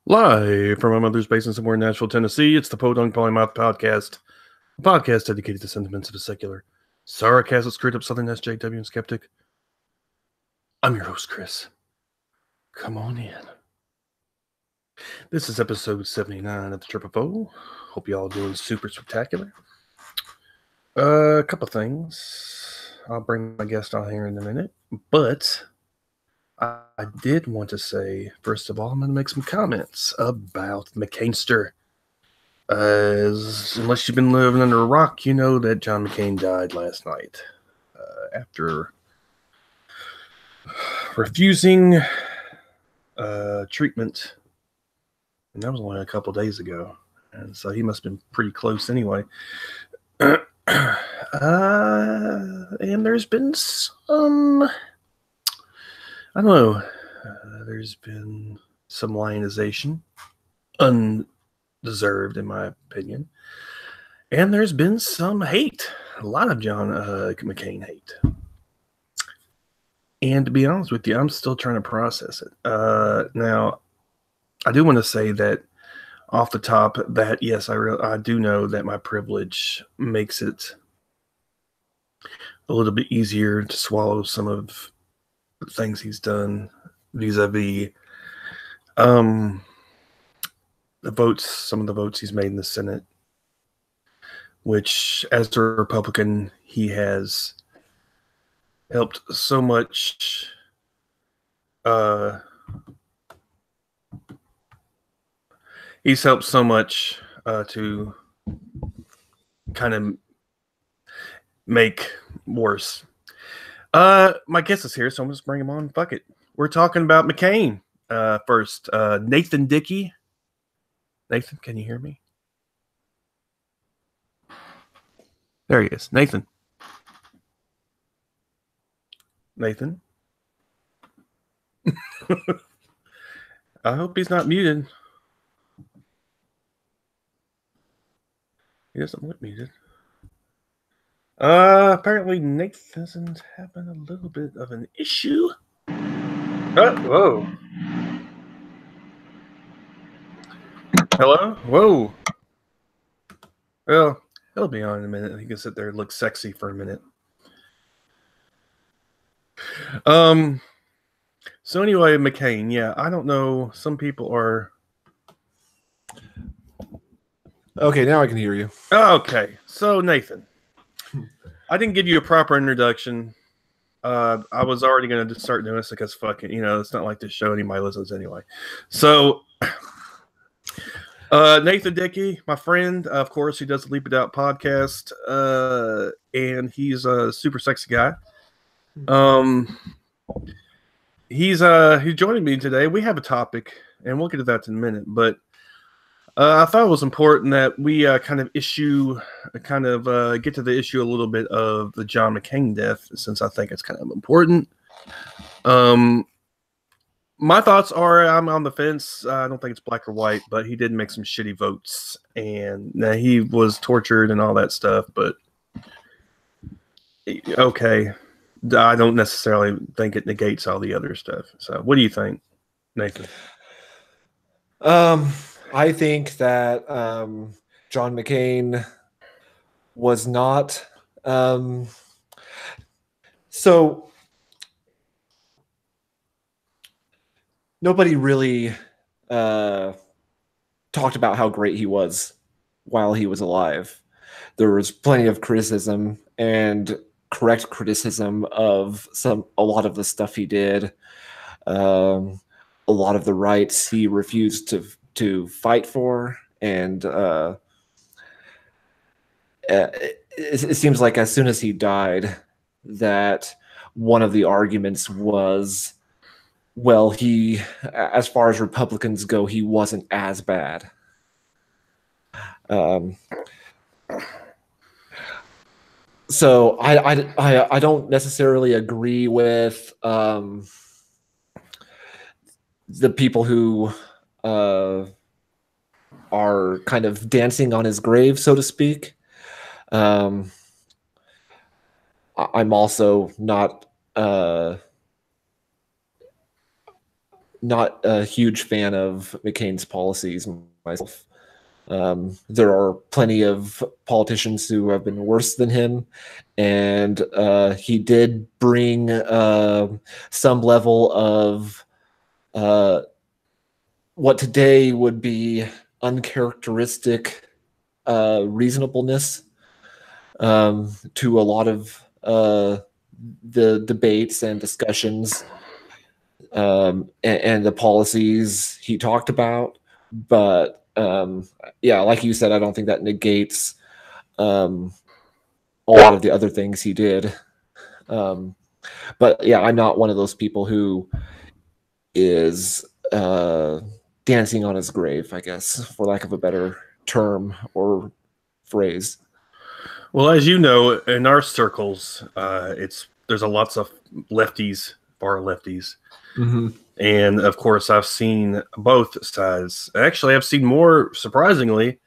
Live from my mother's basement somewhere in Nashville, Tennessee, it's the Podunk Polymouth Podcast, a podcast dedicated to sentiments of a secular, sarcastic, screwed up Southern SJW and skeptic. I'm your host, Chris. Come on in. This is episode 79 of the Triple O. Hope y'all doing super spectacular. A couple things. I'll bring my guest on here in a minute, but I did want to say, first of all, I'm going to make some comments about McCainster. Unless you've been living under a rock, you know that John McCain died last night after refusing treatment, and that was only a couple days ago, and so he must have been pretty close anyway. And there's been some, I don't know, there's been some lionization, undeserved in my opinion, and there's been some hate, a lot of John McCain hate. And to be honest with you, I'm still trying to process it. Now, I do want to say that off the top that, yes, I do know that my privilege makes it a little bit easier to swallow some of the things he's done vis-a-vis the votes, some of the votes he's made in the Senate, which, as a Republican, he has helped so much he's helped so much to kind of make worse. My guest is here, so I'm just bring him on. Fuck it. We're talking about McCain first. Nathan Dickey. Nathan, can you hear me? There he is. Nathan. Nathan. I hope he's not muted. He doesn't look muted. Apparently Nathan's having a little bit of an issue. Whoa. Hello? Whoa. Well, he'll be on in a minute. He can sit there and look sexy for a minute. So anyway, McCain, yeah, I don't know. Some people are... Okay, now I can hear you. Okay, so Nathan, I didn't give you a proper introduction. I was already going to start doing this because fucking, it's not like this show anybody listens anyway. So, Nathan Dickey, my friend, of course, he does the Leap It Out podcast, and he's a super sexy guy. He's joining me today. We have a topic, and we'll get to that in a minute, but I thought it was important that we get to the issue a little bit of the John McCain death, since I think it's kind of important. My thoughts are I'm on the fence. I don't think it's black or white, but he did make some shitty votes, and he was tortured and all that stuff, but okay. I don't necessarily think it negates all the other stuff. So what do you think, Nathan? I think that John McCain was not so nobody really talked about how great he was while he was alive. There was plenty of criticism and correct criticism of a lot of the stuff he did, a lot of the rights he refused to fight for, and it seems like as soon as he died, that one of the arguments was, well, he, as far as Republicans go, he wasn't as bad. So I don't necessarily agree with the people who are kind of dancing on his grave, so to speak. I'm also not not a huge fan of McCain's policies myself. There are plenty of politicians who have been worse than him, and he did bring some level of what today would be uncharacteristic reasonableness to a lot of the debates and discussions and the policies he talked about. But yeah, like you said, I don't think that negates a lot of the other things he did. But yeah, I'm not one of those people who is dancing on his grave, I guess, for lack of a better term or phrase. Well, as you know, in our circles, there's a lots of lefties, far lefties, and of course, I've seen both sides. Actually, I've seen more, surprisingly.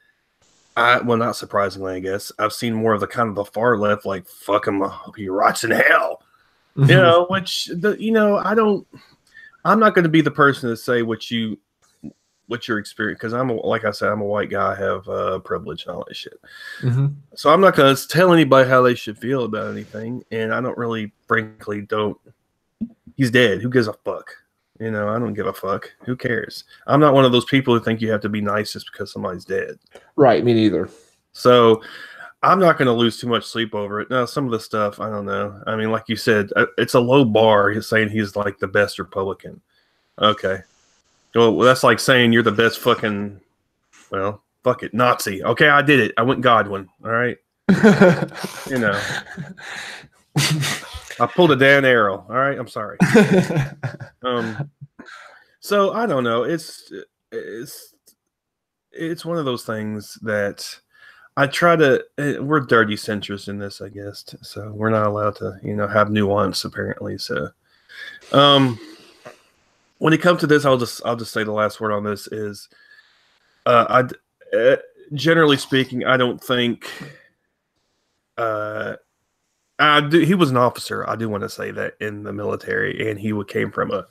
Well, not surprisingly, I guess I've seen more of the kind of the far left, like "fuck him, he rots in hell," you know. Which I don't. I'm not going to be the person to say what your experience, because like I said, I'm a white guy, I have privilege and all that shit. So I'm not going to tell anybody how they should feel about anything, and I don't really, frankly, don't. He's dead. Who gives a fuck? I don't give a fuck. Who cares? I'm not one of those people who think you have to be nice just because somebody's dead. Right, me neither. So I'm not going to lose too much sleep over it. Now, some of the stuff, I don't know. I mean, like you said, it's a low bar. He's saying he's like the best Republican. Okay. Well, that's like saying you're the best fucking, well, fuck it, Nazi. Okay, I did it. I went Godwin. All right. I pulled a Dan arrow. All right. I'm sorry. So I don't know. It's one of those things that I try to. We're dirty centrists in this, I guess. So we're not allowed to, have nuance apparently. So, when it comes to this, I'll just say the last word on this is, generally speaking, I don't think. He was an officer. I do want to say that in the military, and he came from a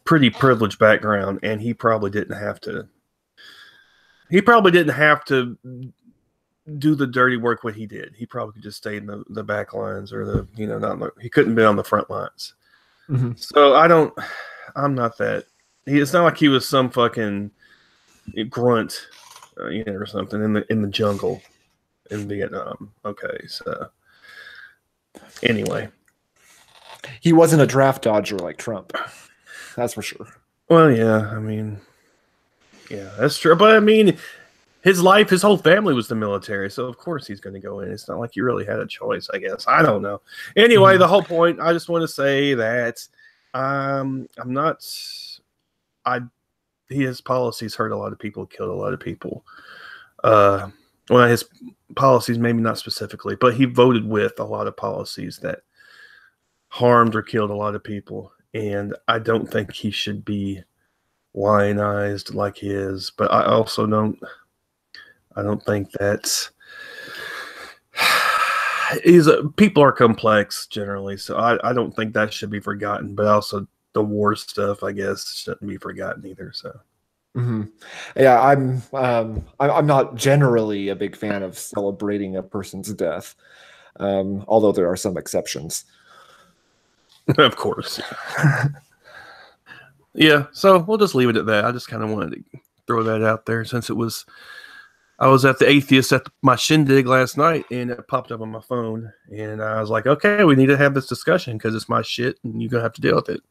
pretty privileged background, and he probably didn't have to. He probably didn't have to do the dirty work what he did. He probably could just stay in the back lines or he couldn't be on the front lines. So I'm not that. It's not like he was some fucking grunt, or something in the jungle in Vietnam. Okay, so. Anyway, he wasn't a draft dodger like Trump. That's for sure. Well, yeah, I mean, yeah, that's true. But I mean, his whole family was the military, so of course he's going to go in. It's not like he really had a choice, I guess. I don't know. Anyway, the whole point, I just want to say that I'm not. His policies hurt a lot of people, killed a lot of people. Well, his policies, maybe not specifically, but he voted with a lot of policies that harmed or killed a lot of people. And I don't think he should be lionized like he is. But I also don't think that people are complex generally. So I don't think that should be forgotten. But also the war stuff, I guess, shouldn't be forgotten either. So. Yeah, I'm not generally a big fan of celebrating a person's death, although there are some exceptions. Of course. Yeah, so we'll just leave it at that. I just kind of wanted to throw that out there since I was at the Atheist at my shindig last night, and it popped up on my phone, and I was like, okay, we need to have this discussion because it's my shit, and you're going to have to deal with it.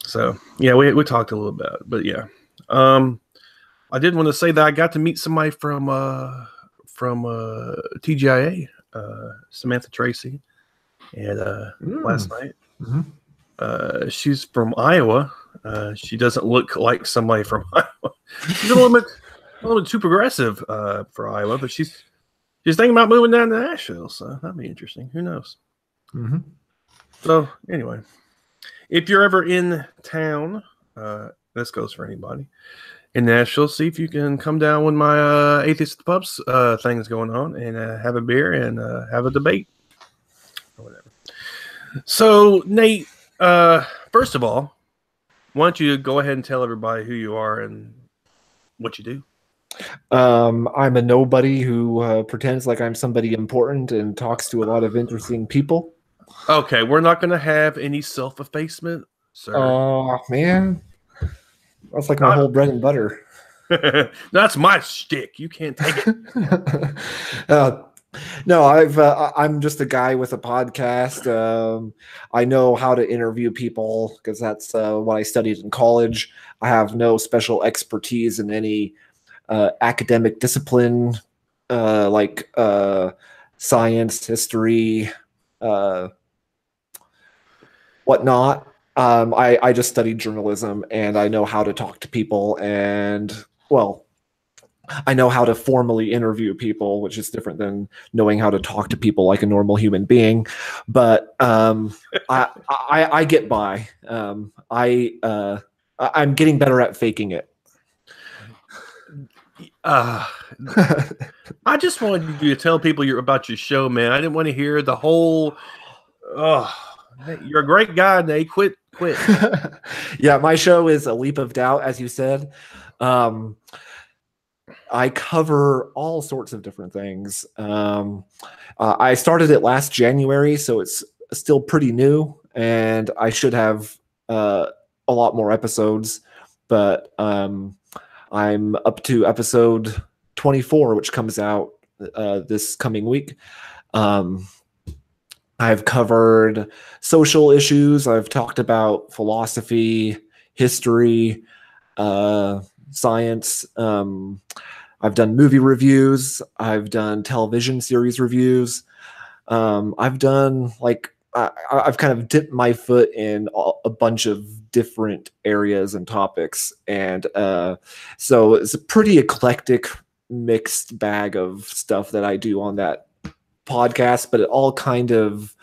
So, yeah, we talked a little about it, but yeah. I did want to say that I got to meet somebody from TGIA, Samantha Tracy, and last night. She's from Iowa. She doesn't look like somebody from Iowa. She's a little bit too progressive for Iowa, but she's thinking about moving down to Nashville, so that'd be interesting. Who knows? So anyway, if you're ever in town, this goes for anybody in Nashville, see if you can come down when my Atheist at the Pubs thing is going on and have a beer and have a debate or whatever. So, Nate, first of all, Why don't you go ahead and tell everybody who you are and what you do? I'm a nobody who pretends like I'm somebody important and talks to a lot of interesting people. Okay, we're not going to have any self-effacement, sir. Oh, man. That's like my Not whole bread and butter. that's my shtick. You can't take it. uh, no, I'm just a guy with a podcast. I know how to interview people because that's what I studied in college. I have no special expertise in any academic discipline like science, history, uh, whatnot. I just studied journalism and I know how to talk to people and, well, I know how to formally interview people, which is different than knowing how to talk to people like a normal human being. But I get by. I'm getting better at faking it. I just wanted you to tell people about your show, man. I didn't want to hear the whole. Oh, you're a great guy, Nate. Quit. Yeah, my show is A Leap of Doubt, as you said. I cover all sorts of different things. I started it last January, so it's still pretty new, and I should have a lot more episodes. But I'm up to episode 24, which comes out this coming week. I've covered social issues. I've talked about philosophy, history, science. I've done movie reviews. I've done television series reviews. I've done I've kind of dipped my foot in a bunch of different areas and topics, and so it's a pretty eclectic, mixed bag of stuff that I do on that podcast. But it all kind of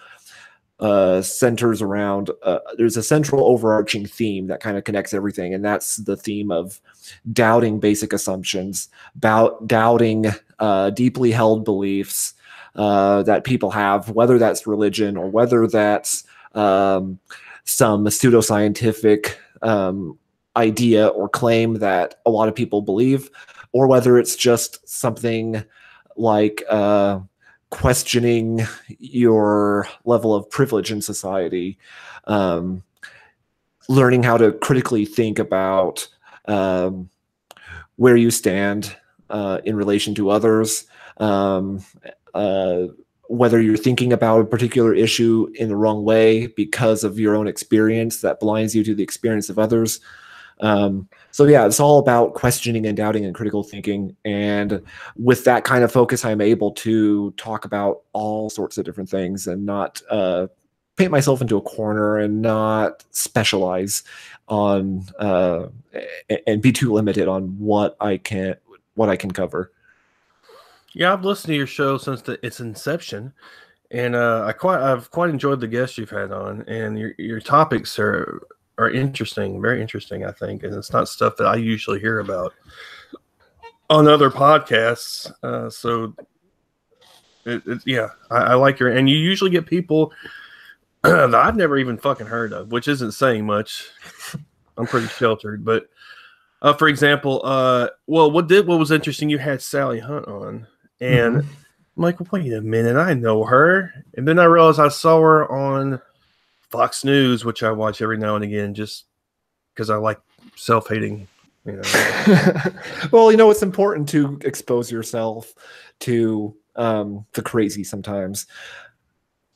centers around there's a central overarching theme that kind of connects everything, and that's the theme of doubting basic assumptions, about doubting deeply held beliefs that people have, whether that's religion or whether that's some pseudoscientific idea or claim that a lot of people believe, or whether it's just something like questioning your level of privilege in society, learning how to critically think about where you stand in relation to others, whether you're thinking about a particular issue in the wrong way because of your own experience that blinds you to the experience of others. So yeah, it's all about questioning and doubting and critical thinking. And with that kind of focus, I'm able to talk about all sorts of different things and not paint myself into a corner and not specialize on and be too limited on what I can cover. Yeah, I've listened to your show since its inception, and I've quite enjoyed the guests you've had on, and your topics are interesting, very interesting, I think, and it's not stuff that I usually hear about on other podcasts. So, yeah, I like and you usually get people that I've never even fucking heard of, which isn't saying much. I'm pretty sheltered, but for example, well, what was interesting? You had Sally Hunt on, and I'm like, wait a minute, I know her, and then I realized I saw her on Fox News, which I watch every now and again, just because I like self-hating. You know. Well, it's important to expose yourself to the crazy sometimes.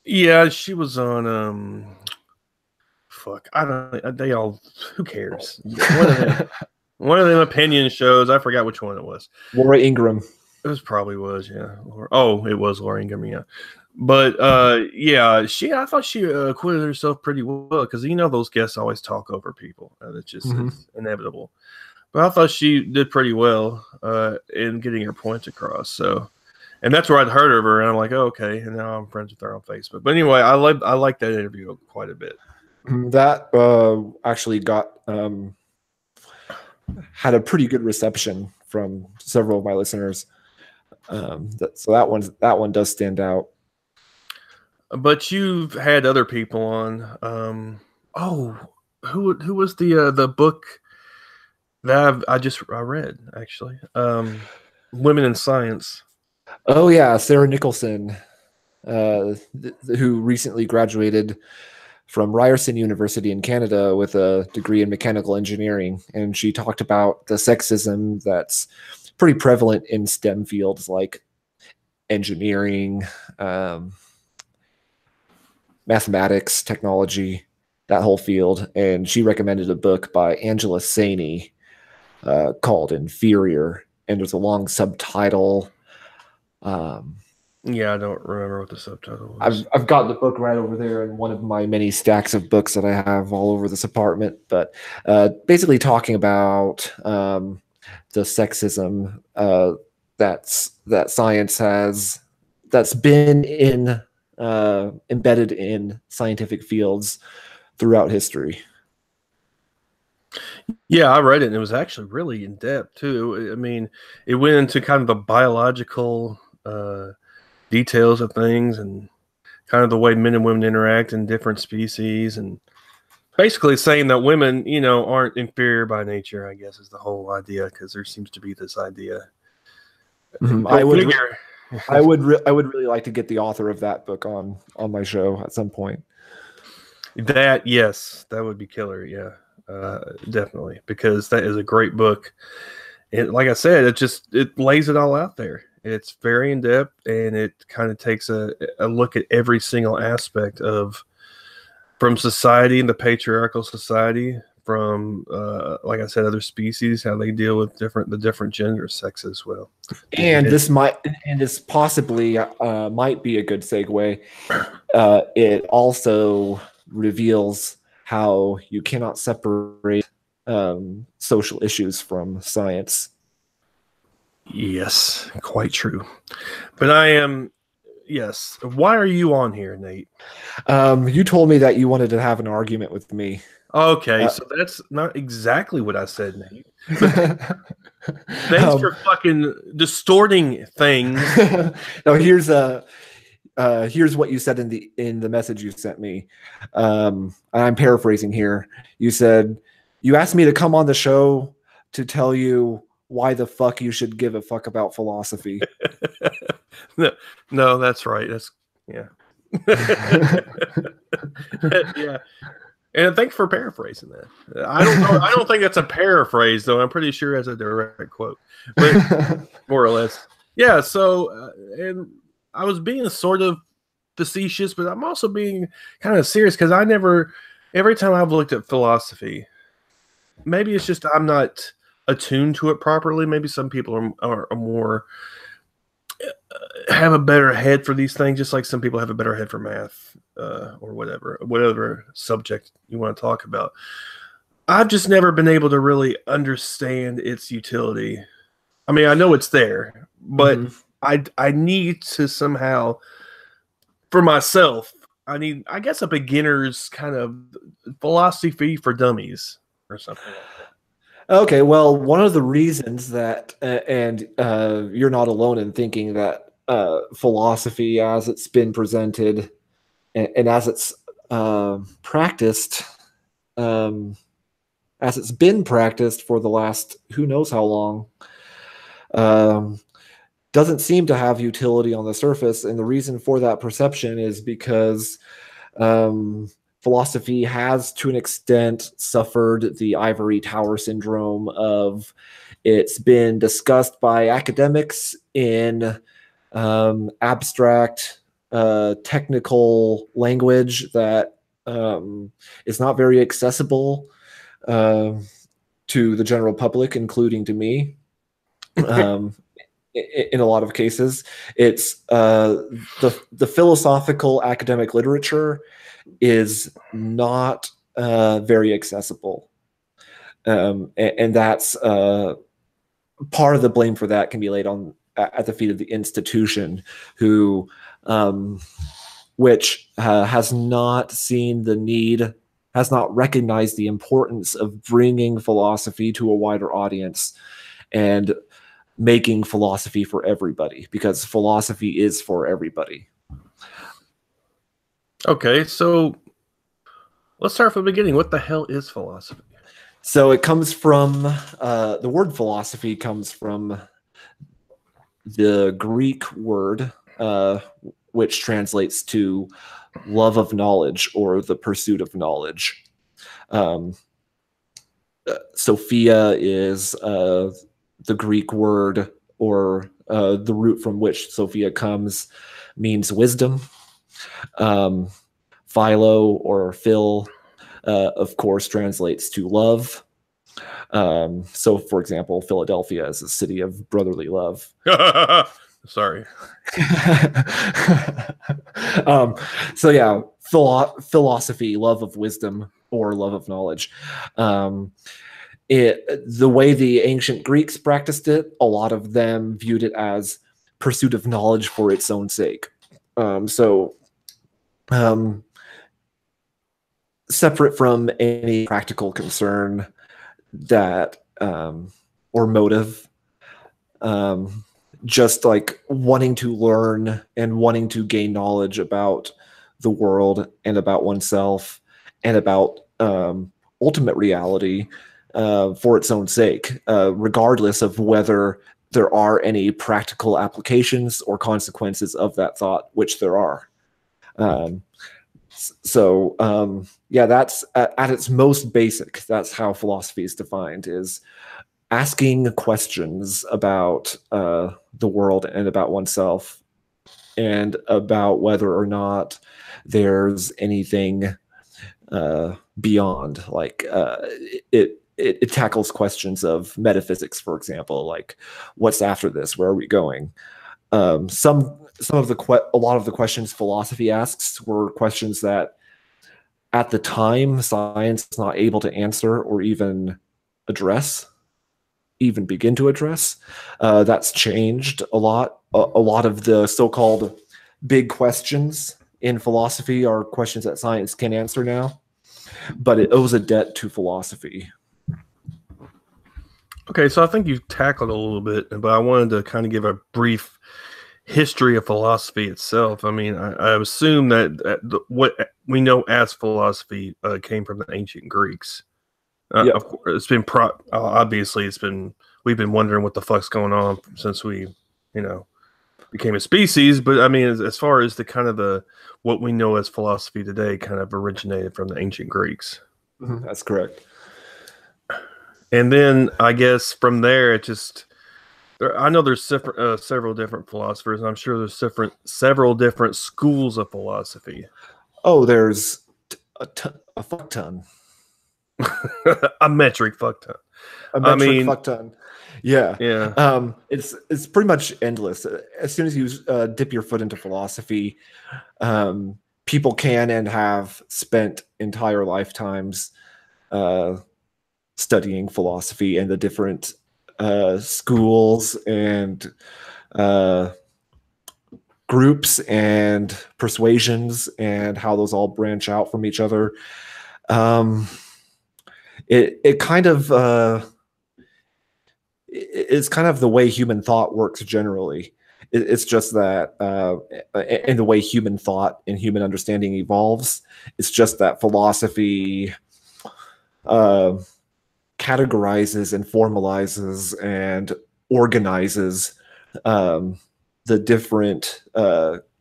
Yeah, she was on. Fuck, I don't. They all. Who cares? One of them opinion shows. I forgot which one it was. Laura Ingraham. It probably was, yeah. It was Laura Ingraham, yeah. But yeah, I thought she acquitted herself pretty well because those guests always talk over people. It's just it's inevitable. But I thought she did pretty well in getting her points across. So, and that's where I'd heard of her, and I'm like, oh, okay. And now I'm friends with her on Facebook. But anyway, I like that interview quite a bit. That actually had a pretty good reception from several of my listeners. So that one does stand out. But you've had other people on. who was the book that I read actually? Women in Science. Oh yeah, Sarah Nicholson, who recently graduated from Ryerson University in Canada with a degree in mechanical engineering, and she talked about the sexism that's pretty prevalent in STEM fields like engineering, um, mathematics, technology, that whole field. And she recommended a book by Angela Saini called Inferior, and there's a long subtitle. Um, Yeah, I don't remember what the subtitle was. I've got the book right over there in one of my many stacks of books that I have all over this apartment. But basically, talking about the sexism that science has, that's been in embedded in scientific fields throughout history. Yeah, I read it, and it was actually really in depth too. I mean, it went into kind of the biological details of things, and kind of the way men and women interact in different species, and basically saying that women, aren't inferior by nature. I guess is the whole idea, because there seems to be this idea. Mhm. Go figure. I would really like to get the author of that book on my show at some point. That yes, that would be killer. Yeah, definitely, because that is a great book. And like I said, it lays it all out there. It's very in depth, and it kind of takes a look at every single aspect of from society and the patriarchal society, from like I said, other species, how they deal with the different gender sex as well. And this possibly might be a good segue. It also reveals how you cannot separate social issues from science. Yes, quite true. But I am, yes. Why are you on here, Nate? You told me that you wanted to have an argument with me. Okay, so that's not exactly what I said, Nate. But thanks for fucking distorting things. No, here's what you said in the message you sent me. I'm paraphrasing here. You said you asked me to come on the show to tell you why the fuck you should give a fuck about philosophy. No, that's right. That's yeah. Yeah. And thanks for paraphrasing that. I don't know. I don't think that's a paraphrase, though. I'm pretty sure it's a direct quote, but more or less. Yeah. So, and I was being sort of facetious, but I'm also being kind of serious, because every time I've looked at philosophy, maybe it's just I'm not attuned to it properly. Maybe some people are more have a better head for these things, just like some people have a better head for math or whatever subject you want to talk about. I've just never been able to really understand its utility. I mean, I know it's there, but I need to somehow, for myself, I guess, a beginner's kind of philosophy for dummies or something like that. Okay, well, one of the reasons that, and you're not alone in thinking that philosophy, as it's been presented and as it's practiced, as it's been practiced for the last who knows how long, doesn't seem to have utility on the surface. And the reason for that perception is because philosophy has, to an extent, suffered the ivory tower syndrome of it's been discussed by academics in abstract, technical language that is not very accessible to the general public, including to me. In a lot of cases, it's the philosophical academic literature is not very accessible, and that's part of the blame for that can be laid on at the feet of the institution, who which has not seen the need, has not recognized the importance of bringing philosophy to a wider audience and making philosophy for everybody, because philosophy is for everybody. Okay, so Let's start from the beginning. What the hell is philosophy? So it comes from the word philosophy comes from the Greek word, which translates to love of knowledge or the pursuit of knowledge. Um, Sophia is the Greek word, or the root from which Sophia comes, means wisdom. Um, Philo or Phil, of course, translates to love. So, for example, Philadelphia is a city of brotherly love. Sorry. So yeah, philosophy, love of wisdom or love of knowledge. The way the ancient Greeks practiced it, a lot of them viewed it as pursuit of knowledge for its own sake. Separate from any practical concern that or motive, just like wanting to learn and wanting to gain knowledge about the world and about oneself and about ultimate reality for its own sake, regardless of whether there are any practical applications or consequences of that thought, which there are. Yeah, that's at its most basic. That's how philosophy is defined: is asking questions about the world and about oneself, and about whether or not there's anything beyond. Like it tackles questions of metaphysics, for example, like what's after this? Where are we going? Some of a lot of the questions philosophy asks were questions that at the time science is not able to answer or even begin to address. That's changed a lot. A lot of the so-called big questions in philosophy are questions that science can answer now, but it owes a debt to philosophy. Okay, so I think you've tackled a little bit, but I wanted to kind of give a brief history of philosophy itself. I mean, I assume that what we know as philosophy came from the ancient Greeks. Yep. Of course, it's been obviously we've been wondering what the fuck's going on since we, became a species. But I mean, as far as the kind of what we know as philosophy today, kind of originated from the ancient Greeks. Mm-hmm. That's correct. And then I guess from there, I know there's several different philosophers, and I'm sure there's several different schools of philosophy. Oh, there's a fuck ton. A metric fuck ton. A metric fuck ton. Yeah. Yeah. It's pretty much endless. As soon as you dip your foot into philosophy, people can and have spent entire lifetimes studying philosophy and the different schools and groups and persuasions and how those all branch out from each other. It kind of it's kind of the way human thought works generally. It's just that and the way human thought and human understanding evolves, it's just that philosophy categorizes and formalizes and organizes the different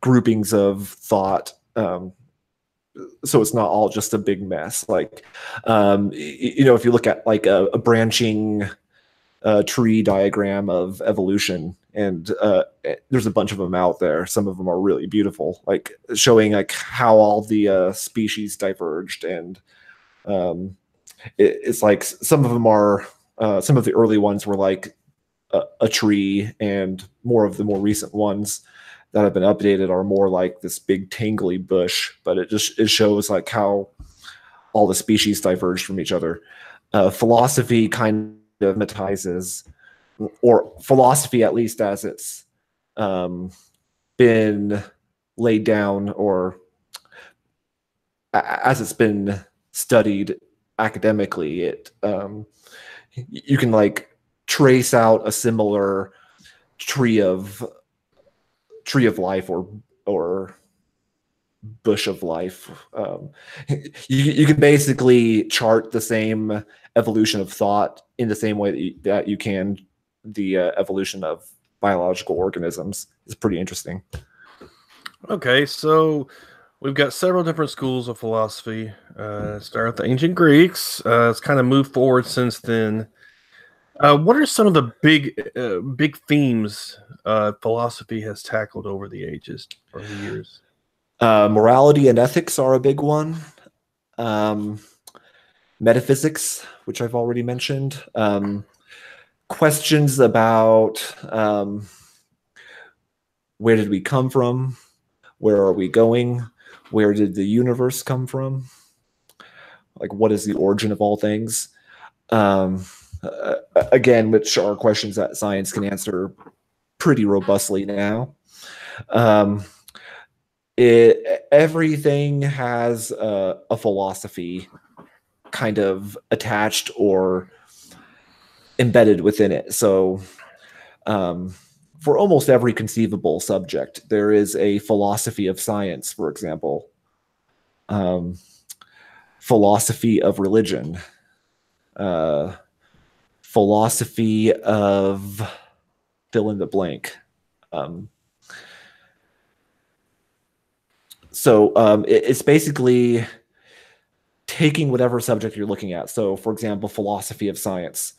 groupings of thought, so it's not all just a big mess. Like if you look at like a branching tree diagram of evolution, and there's a bunch of them out there. Some of them are really beautiful, like showing like how all the species diverged, and it's like some of them are some of the early ones were like a tree, and more of the more recent ones that have been updated are more like this big tangly bush. But it shows like how all the species diverged from each other. Philosophy kind of hypnotizes, or philosophy at least as it's been laid down, or as it's been studied academically, you can like trace out a similar tree of life, or bush of life. You can basically chart the same evolution of thought in the same way that you can the evolution of biological organisms. It's pretty interesting. Okay, so we've got several different schools of philosophy. Start with the ancient Greeks. It's kind of moved forward since then. What are some of the big themes philosophy has tackled over the ages or the years? Morality and ethics are a big one. Metaphysics, which I've already mentioned. Questions about where did we come from? Where are we going? Where did the universe come from? Like, what is the origin of all things? Again, which are questions that science can answer pretty robustly now. Everything has a philosophy kind of attached or embedded within it. So for almost every conceivable subject, there is a philosophy of science, for example. Philosophy of religion. Philosophy of fill in the blank. So it's basically taking whatever subject you're looking at. So, for example, philosophy of science.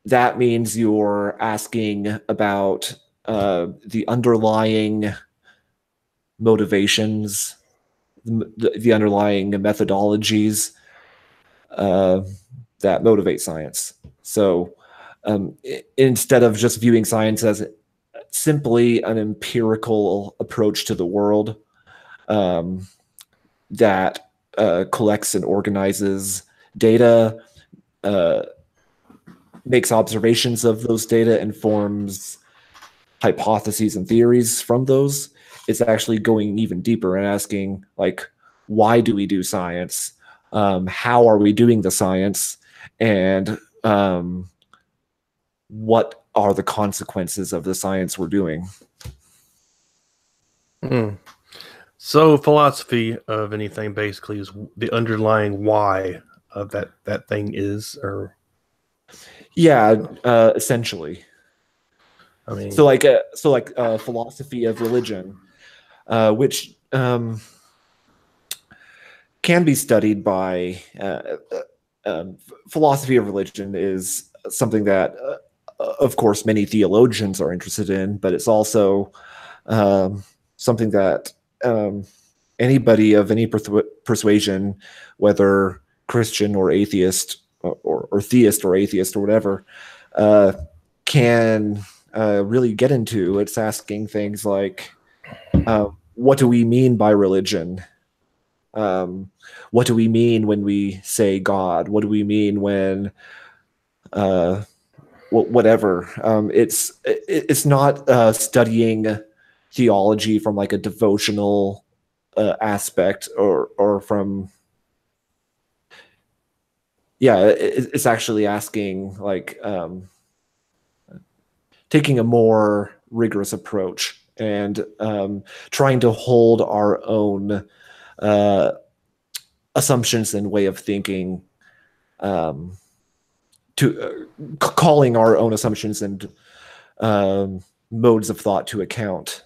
That means you're asking about the underlying motivations, the underlying methodologies that motivate science. So instead of just viewing science as simply an empirical approach to the world that collects and organizes data, makes observations of those data, and forms hypotheses and theories from those, it's actually going even deeper and asking, like, why do we do science? How are we doing the science? And what are the consequences of the science we're doing? So philosophy of anything basically is the underlying why of that thing is, or essentially. I mean, so like philosophy of religion, which can be studied by philosophy of religion is something that, of course, many theologians are interested in, but it's also something that anybody of any persuasion, whether Christian or atheist or theist or atheist or whatever, can really get into. It's asking things like, what do we mean by religion? What do we mean when we say God? What do we mean when whatever? It's not studying theology from like a devotional aspect or from it's actually asking, like, taking a more rigorous approach and trying to hold our own assumptions and way of thinking, to calling our own assumptions and modes of thought to account.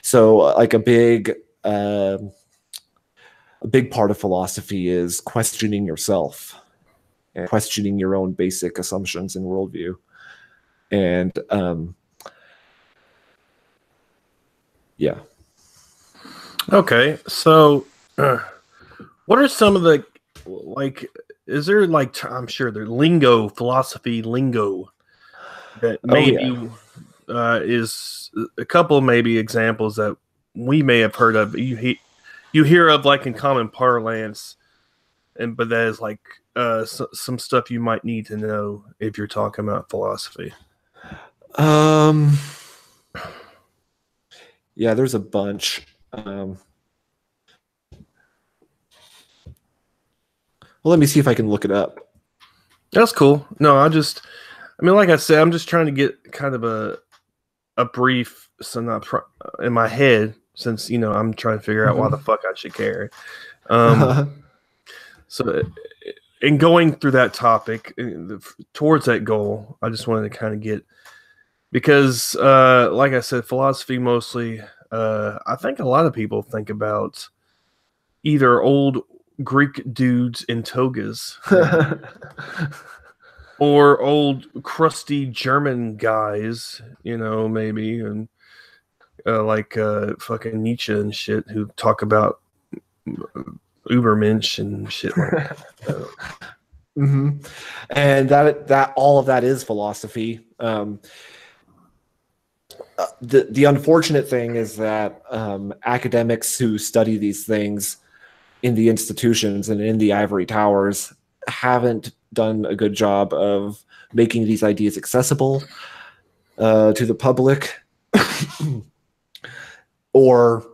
So like a big part of philosophy is questioning yourself and questioning your own basic assumptions and worldview. And okay, so what are some of the, like, is there, like, I'm sure there's philosophy lingo that maybe is a couple maybe examples that we may have heard of. You hear of, like, in common parlance, but that is like some stuff you might need to know if you're talking about philosophy. Yeah, there's a bunch. Well, let me see if I can look it up. That's cool. No, I mean, like I said, I'm just trying to get kind of a brief synopsis in my head since I'm trying to figure out why the fuck I should care. So, in going through that topic towards that goal, I just wanted to kind of get, because, like I said, philosophy mostly. I think a lot of people think about either old Greek dudes in togas, or old crusty German guys, maybe, and like fucking Nietzsche and shit, who talk about Ubermensch and shit like that. And that all of that is philosophy. The unfortunate thing is that academics who study these things in the institutions and in the ivory towers haven't done a good job of making these ideas accessible to the public, or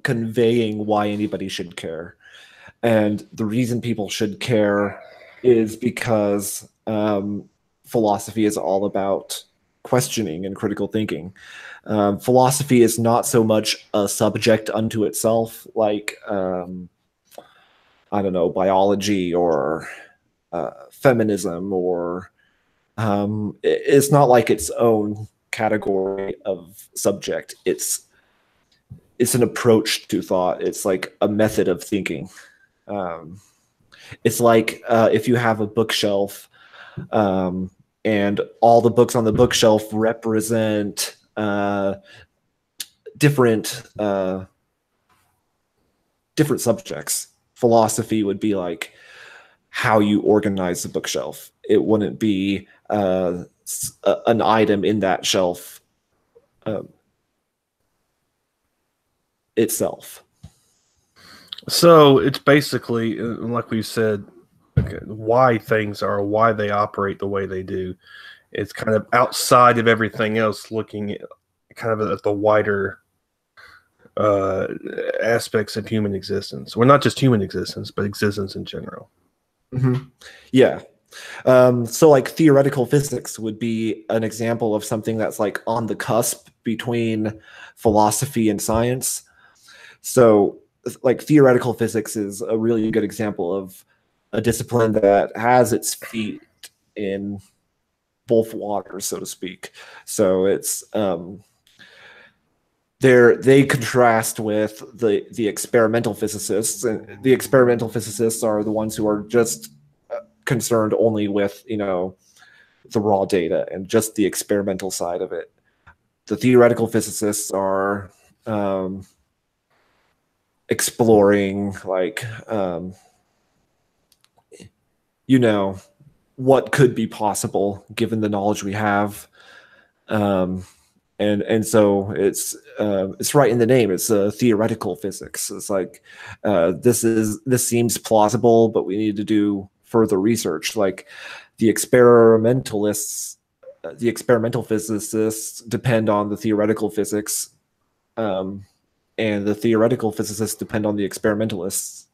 conveying why anybody should care. And the reason people should care is because philosophy is all about questioning and critical thinking. Philosophy is not so much a subject unto itself, like, I don't know, biology or feminism, or it's not like its own category of subject. It's an approach to thought. It's like a method of thinking. It's like if you have a bookshelf, and all the books on the bookshelf represent different subjects. Philosophy would be like how you organize the bookshelf. It wouldn't be an item in that shelf itself. So it's basically, like we said, why things are, why they operate the way they do. It's kind of outside of everything else, looking at kind of at the wider aspects of human existence. Well, not just human existence, but existence in general. Yeah. So like theoretical physics would be an example of something that's like on the cusp between philosophy and science. So like theoretical physics is a really good example of a discipline that has its feet in both waters, so to speak. So it's they contrast with the experimental physicists, and the experimental physicists are the ones who are just concerned only with the raw data and just the experimental side of it. The theoretical physicists are exploring, like, what could be possible given the knowledge we have, and so it's right in the name. It's theoretical physics. It's like this seems plausible, but we need to do further research. Like the experimental physicists depend on the theoretical physics, and the theoretical physicists depend on the experimentalists.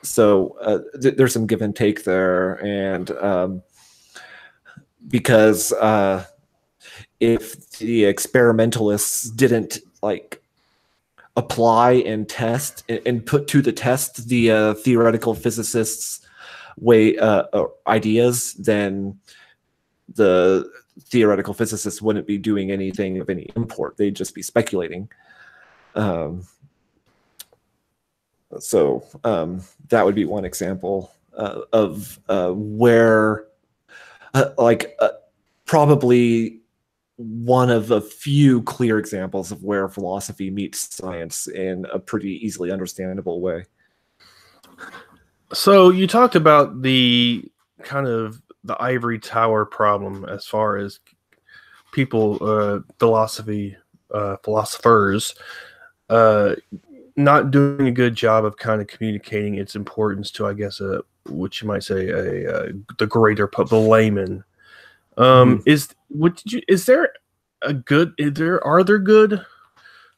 So there's some give and take there, and because if the experimentalists didn't like apply and test and put to the test the theoretical physicists' way ideas, then the theoretical physicists wouldn't be doing anything of any import. They'd just be speculating. So that would be one example of where, probably one of a few clear examples of where philosophy meets science in a pretty easily understandable way. So you talked about the kind of the ivory tower problem as far as people, philosophers, not doing a good job of kind of communicating its importance to, I guess, what you might say, the greater the layman. Are there good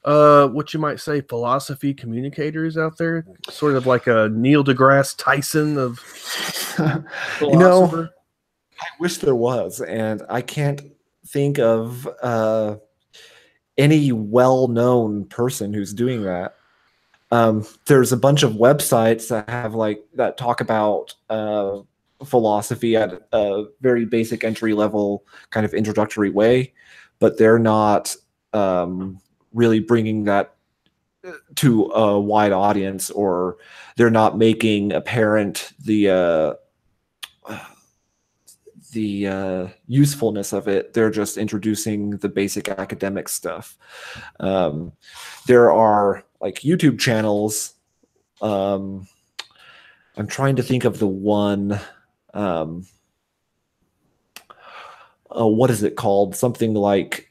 what you might say philosophy communicators out there, sort of like a Neil deGrasse Tyson of philosopher? I wish there was, and I can't think of any well-known person who's doing that. There's a bunch of websites that have that talk about philosophy at a very basic entry level kind of introductory way, but they're not really bringing that to a wide audience, or they're not making apparent the usefulness of it. They're just introducing the basic academic stuff. There are YouTube channels. I'm trying to think of the one. What is it called? Something like.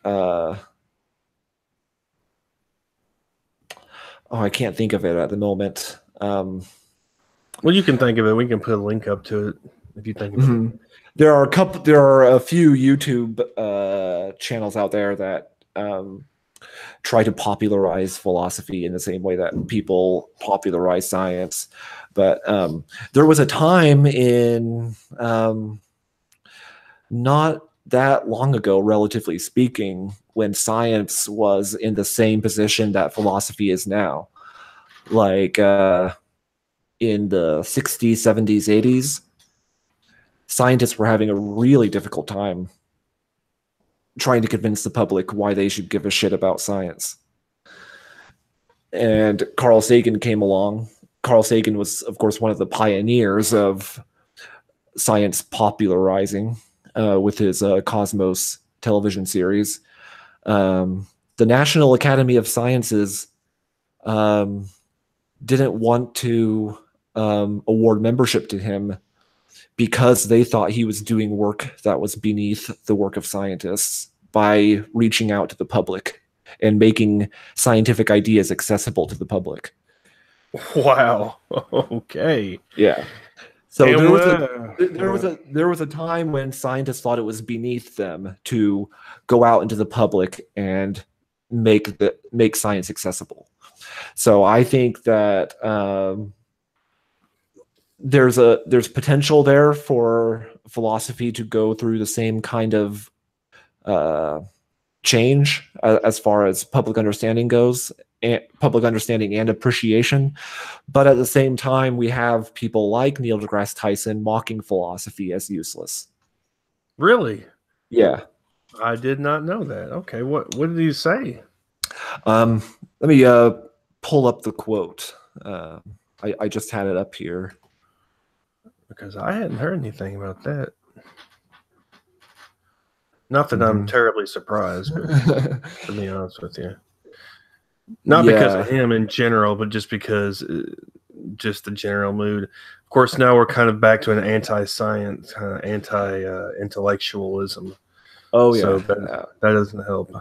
I can't think of it at the moment. Well, you can think of it. We can put a link up to it if you think of it. There are a few YouTube channels out there that try to popularize philosophy in the same way that people popularize science. But there was a time in not that long ago, relatively speaking, when science was in the same position that philosophy is now. Like in the 60s, 70s, 80s, scientists were having a really difficult time trying to convince the public why they should give a shit about science. And Carl Sagan came along. Carl Sagan was, of course, one of the pioneers of science popularizing with his Cosmos television series. The National Academy of Sciences didn't want to award membership to him because they thought he was doing work that was beneath the work of scientists by reaching out to the public and making scientific ideas accessible to the public. Wow. Okay. Yeah. So there was a time when scientists thought it was beneath them to go out into the public and make science accessible. So I think that there's potential there for philosophy to go through the same kind of change as far as public understanding goes, and public understanding and appreciation. But at the same time, we have people like Neil deGrasse Tyson mocking philosophy as useless. Really? Yeah. I did not know that. Okay, what did he say? Let me pull up the quote. I just had it up here. Because I hadn't heard anything about that. Not that I'm terribly surprised, but to be honest with you. Not because of him in general, but just because just the general mood. Of course, now we're kind of back to an anti-science, kind of anti-intellectualism. Oh, yeah. So that doesn't help.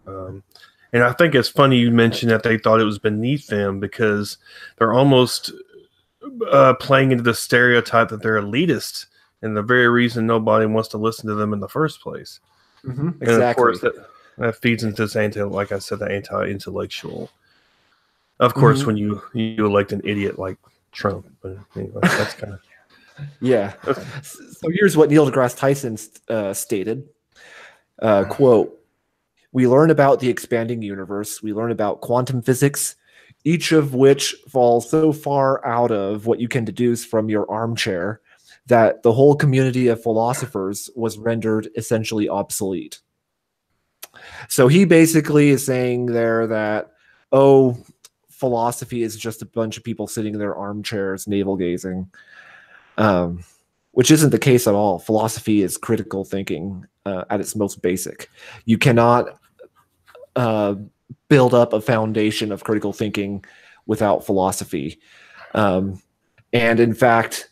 And I think it's funny you mentioned that they thought it was beneath them because they're almost playing into the stereotype that they're elitist and the very reason nobody wants to listen to them in the first place. Exactly. And of course, that feeds into this like I said, the anti-intellectual. Of course, when you elect an idiot like Trump, but anyway, that's kind of yeah. So here's what Neil deGrasse Tyson stated: "Quote: We learn about the expanding universe. We learn about quantum physics, each of which falls so far out of what you can deduce from your armchair that the whole community of philosophers was rendered essentially obsolete." So he basically is saying there that, philosophy is just a bunch of people sitting in their armchairs navel gazing, which isn't the case at all. Philosophy is critical thinking at its most basic. You cannot build up a foundation of critical thinking without philosophy. And in fact,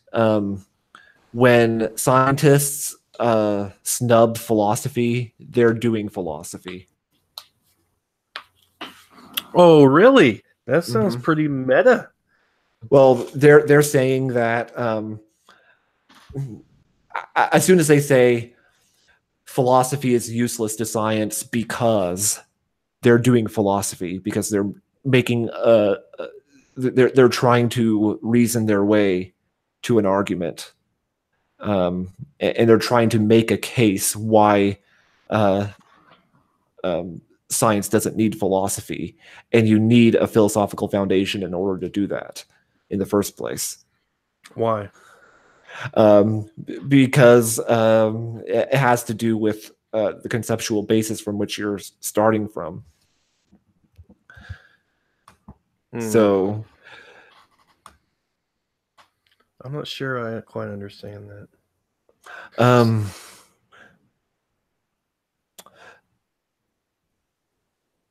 when scientists snub philosophy, they're doing philosophy. Oh, really? That sounds pretty meta. Well, they're saying that as soon as they say philosophy is useless to science because they're doing philosophy, because they're making they're trying to reason their way to an argument, and they're trying to make a case why science doesn't need philosophy, and you need a philosophical foundation in order to do that in the first place. Why? Because it has to do with the conceptual basis from which you're starting from. So I'm not sure I quite understand that.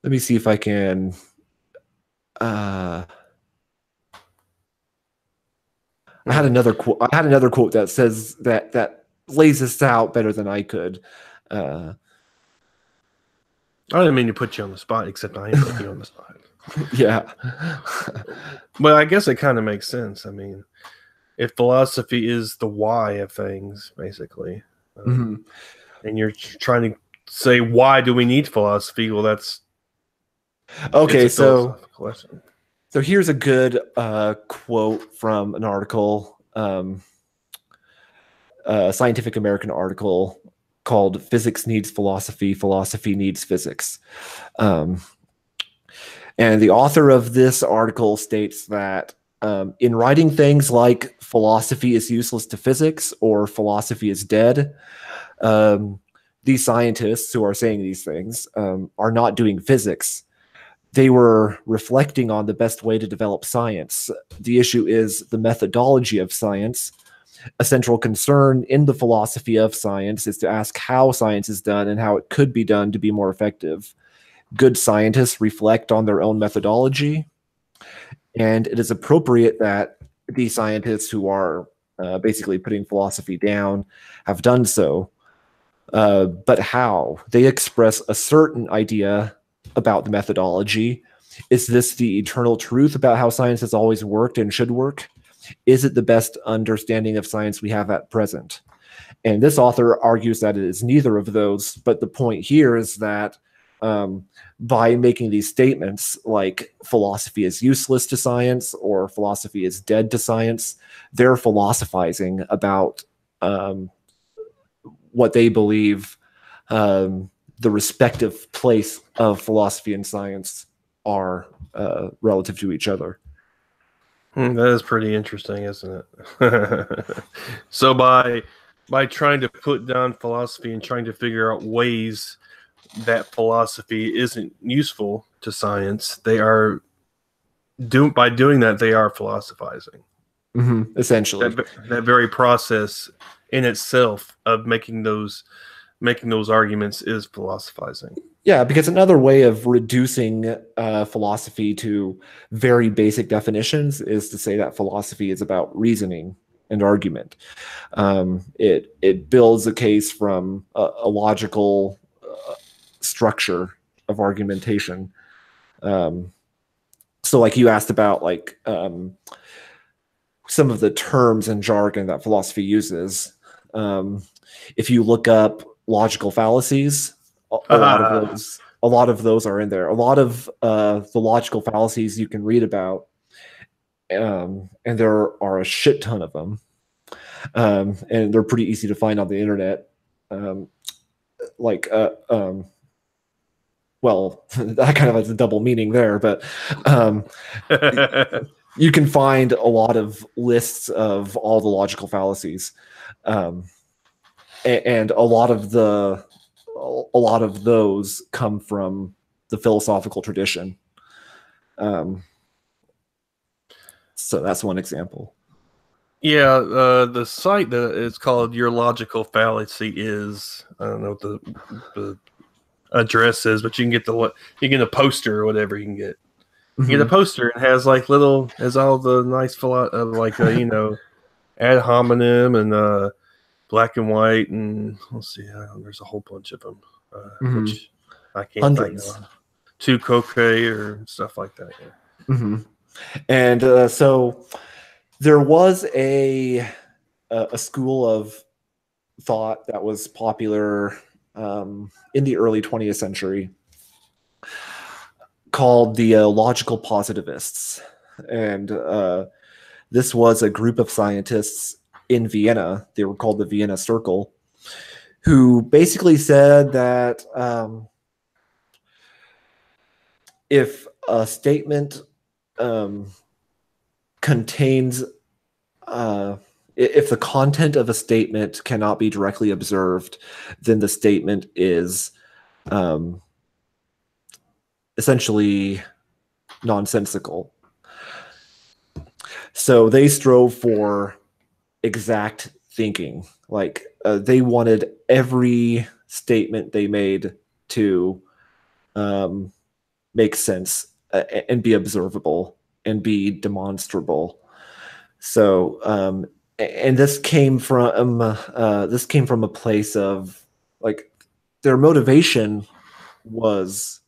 Let me see if I can. I had another quote. I had another quote that says that lays this out better than I could. I didn't mean to put you on the spot, except I am putting you on the spot. Yeah. But I guess it kind of makes sense. I mean, if philosophy is the why of things, basically, and you're trying to say, why do we need philosophy? Well, that's okay. So question. So here's a good quote from an article, a Scientific American article called "Physics Needs Philosophy, Philosophy Needs Physics." And the author of this article states that in writing things like philosophy is useless to physics or philosophy is dead, these scientists who are saying these things are not doing physics. They were reflecting on the best way to develop science. The issue is the methodology of science. A central concern in the philosophy of science is to ask how science is done and how it could be done to be more effective. Good scientists reflect on their own methodology, and it is appropriate that these scientists who are basically putting philosophy down have done so. But how? They express a certain idea about the methodology. Is this the eternal truth about how science has always worked and should work? Is it the best understanding of science we have at present? And this author argues that it is neither of those, but the point here is that by making these statements like philosophy is useless to science or philosophy is dead to science, they're philosophizing about what they believe the respective place of philosophy and science are relative to each other. That is pretty interesting, isn't it? So by trying to put down philosophy and trying to figure out ways that philosophy isn't useful to science, they are by doing that they are philosophizing. Essentially, that very process in itself of making those arguments is philosophizing. Yeah, because another way of reducing philosophy to very basic definitions is to say that philosophy is about reasoning and argument. It builds a case from a logical structure of argumentation. So, like you asked about, like some of the terms and jargon that philosophy uses. If you look up logical fallacies, a lot of those are in there. A lot of the logical fallacies you can read about, and there are a shit ton of them, and they're pretty easy to find on the internet. Well, that kind of has a double meaning there, but you can find a lot of lists of all the logical fallacies, and a lot of those come from the philosophical tradition. So that's one example. Yeah, the site that is called Your Logical Fallacy is, I don't know what the address is, but you can get a poster or whatever you can get. You get a poster. It has has all the nice ad hominem and black and white, and let's see, there's a whole bunch of them, which I can't think of. Tu Coque or stuff like that. Yeah. And so there was a school of thought that was popular in the early 20th century called the logical positivists. And this was a group of scientists in Vienna. They were called the Vienna Circle, who basically said that if a statement contains if the content of a statement cannot be directly observed, then the statement is essentially nonsensical. So they strove for exact thinking. Like they wanted every statement they made to make sense and be observable and be demonstrable. So, and this came from a place of like their motivation was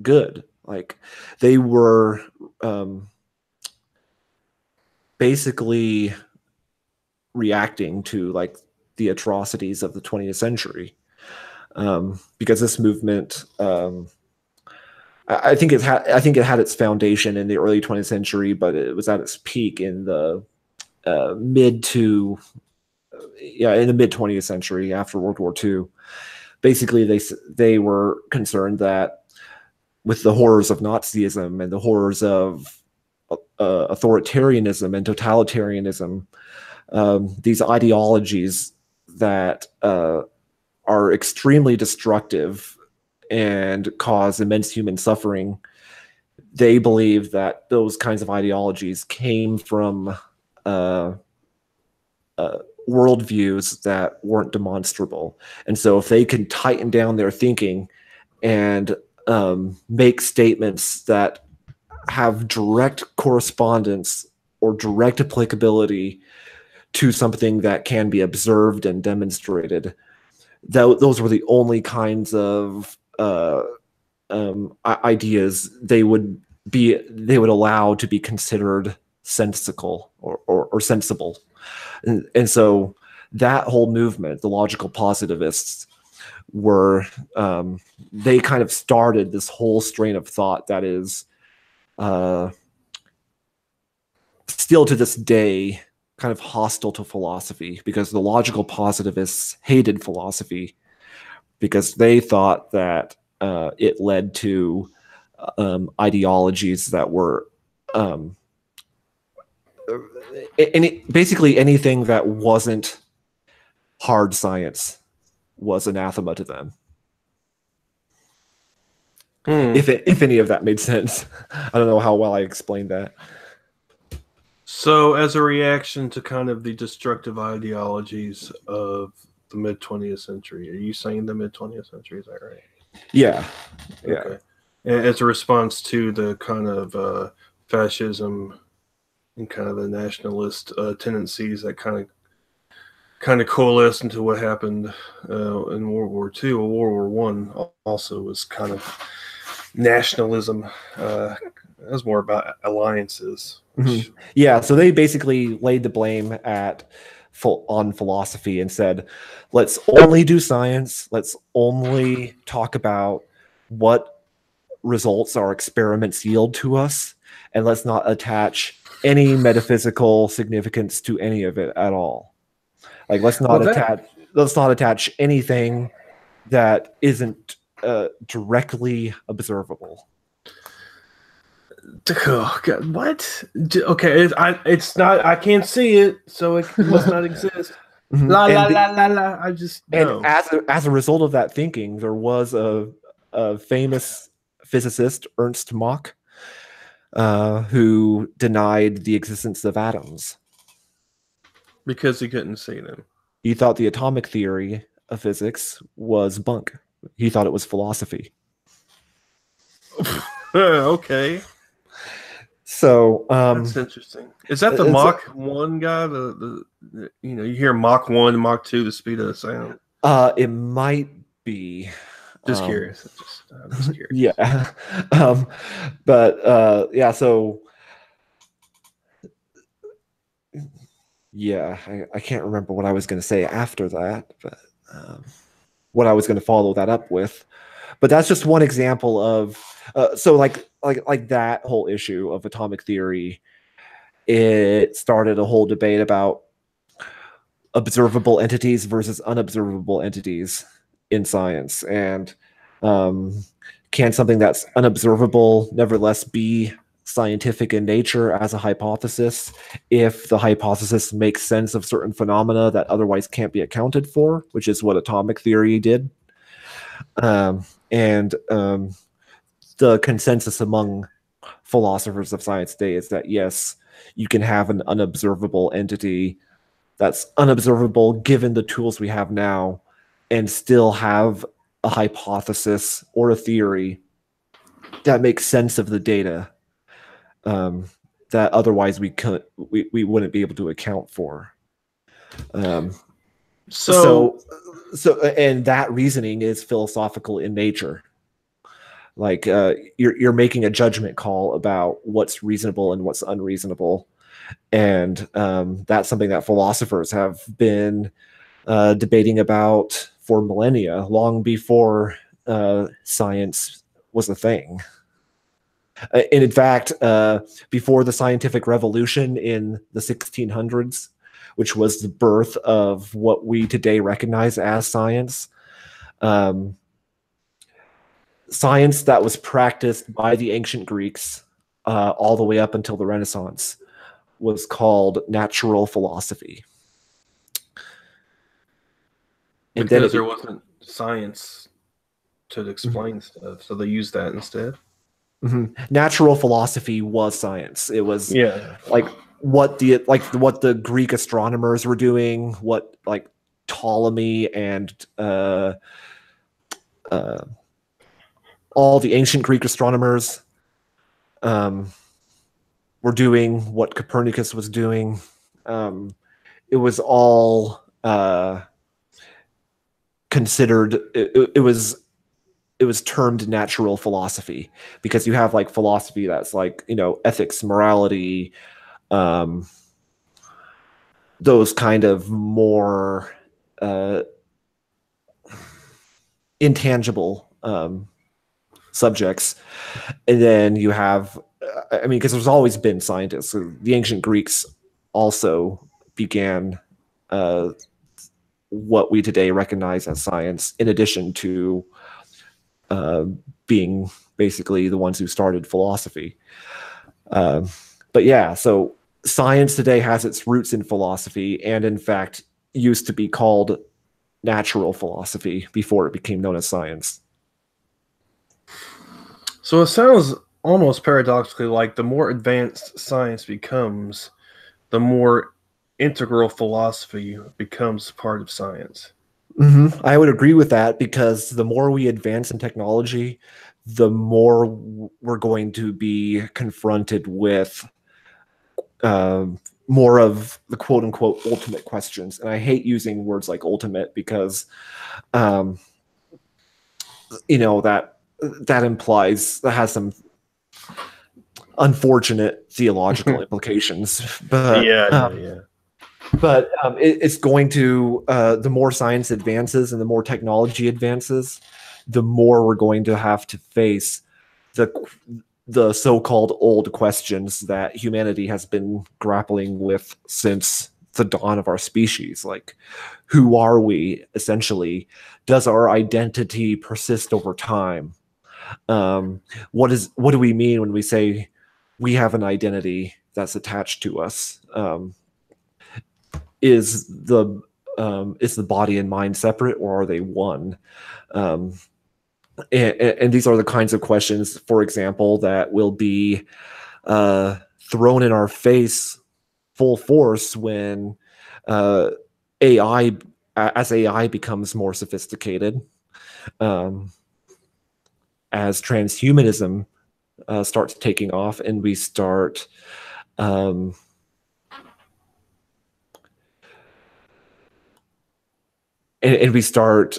good. Like they were basically reacting to like the atrocities of the 20th century, because this movement. I think it had its foundation in the early 20th century, but it was at its peak in the mid 20th century after World War II. Basically, they were concerned that with the horrors of Nazism and the horrors of authoritarianism and totalitarianism, these ideologies that are extremely destructive and cause immense human suffering, they believe that those kinds of ideologies came from worldviews that weren't demonstrable. And so if they can tighten down their thinking and make statements that have direct correspondence or direct applicability to something that can be observed and demonstrated, those were the only kinds of ideas they would allow to be considered sensical or sensible. And so that whole movement, the logical positivists, were they kind of started this whole strain of thought that is still to this day kind of hostile to philosophy, because the logical positivists hated philosophy because they thought that it led to ideologies that were basically anything that wasn't hard science was anathema to them. If any of that made sense. I don't know how well I explained that. So, as a reaction to kind of the destructive ideologies of the mid 20th century, are you saying the mid 20th century? Is that right? Yeah. Okay. As a response to the kind of fascism and kind of the nationalist tendencies that kind of coalesced into what happened in World War II. Or World War One also was kind of nationalism. It was more about alliances. Mm-hmm. Yeah, so they basically laid the blame on philosophy and said, let's only do science. Let's only talk about what results our experiments yield to us, and let's not attach any metaphysical significance to any of it at all. Like let's not attach anything that isn't directly observable. Oh, God, what? Okay, it's not. I can't see it, so it must not exist. Mm-hmm. La la la la la. I just know. And as a result of that thinking, there was a famous physicist, Ernst Mach, who denied the existence of atoms because he couldn't see them. He thought the atomic theory of physics was bunk. He thought it was philosophy. Okay. So that's interesting. Is that the Mach 1 guy? The you hear Mach 1, Mach 2, the speed of the sound. It might be. Just curious. I'm just curious. Yeah. But yeah. So yeah, I can't remember what I was going to say after that, but what I was going to follow that up with. But that's just one example of so like that whole issue of atomic theory. It started a whole debate about observable entities versus unobservable entities in science, and Can something that's unobservable nevertheless be scientific in nature as a hypothesis if the hypothesis makes sense of certain phenomena that otherwise can't be accounted for, which is what atomic theory did. And the consensus among philosophers of science today is that, yes, you can have an unobservable entity that's unobservable given the tools we have now and still have a hypothesis or a theory that makes sense of the data that otherwise we wouldn't be able to account for. So and that reasoning is philosophical in nature. Like you're making a judgment call about what's reasonable and what's unreasonable, and that's something that philosophers have been debating about for millennia, long before science was a thing. And in fact, before the scientific revolution in the 1600s, which was the birth of what we today recognize as science, science that was practiced by the ancient Greeks all the way up until the Renaissance was called natural philosophy. Because there wasn't science to explain stuff, so they used that instead. Natural philosophy was science. It was like what the Greek astronomers were doing, what like Ptolemy and all the ancient Greek astronomers were doing, what Copernicus was doing. It was all considered. It was termed natural philosophy because you have like philosophy that's like, ethics, morality, those kind of more intangible subjects. And then you have, because there's always been scientists. So the ancient Greeks also began what we today recognize as science, in addition to being basically the ones who started philosophy. But yeah, so science today has its roots in philosophy, and in fact used to be called natural philosophy before it became known as science. So it sounds almost paradoxically like the more advanced science becomes, the more integral philosophy becomes part of science. I would agree with that, because the more we advance in technology, the more we're going to be confronted with more of the quote unquote ultimate questions. And I hate using words like ultimate because, that implies, that has some unfortunate theological implications. But But it's going to, the more science advances and the more technology advances, the more we're going to have to face the so-called old questions that humanity has been grappling with since the dawn of our species. Like, who are we, essentially? Does our identity persist over time? What do we mean when we say we have an identity that's attached to us? Is the body and mind separate, or are they one? And these are the kinds of questions, for example, that will be thrown in our face full force when AI becomes more sophisticated, as transhumanism starts taking off, and we start and we start,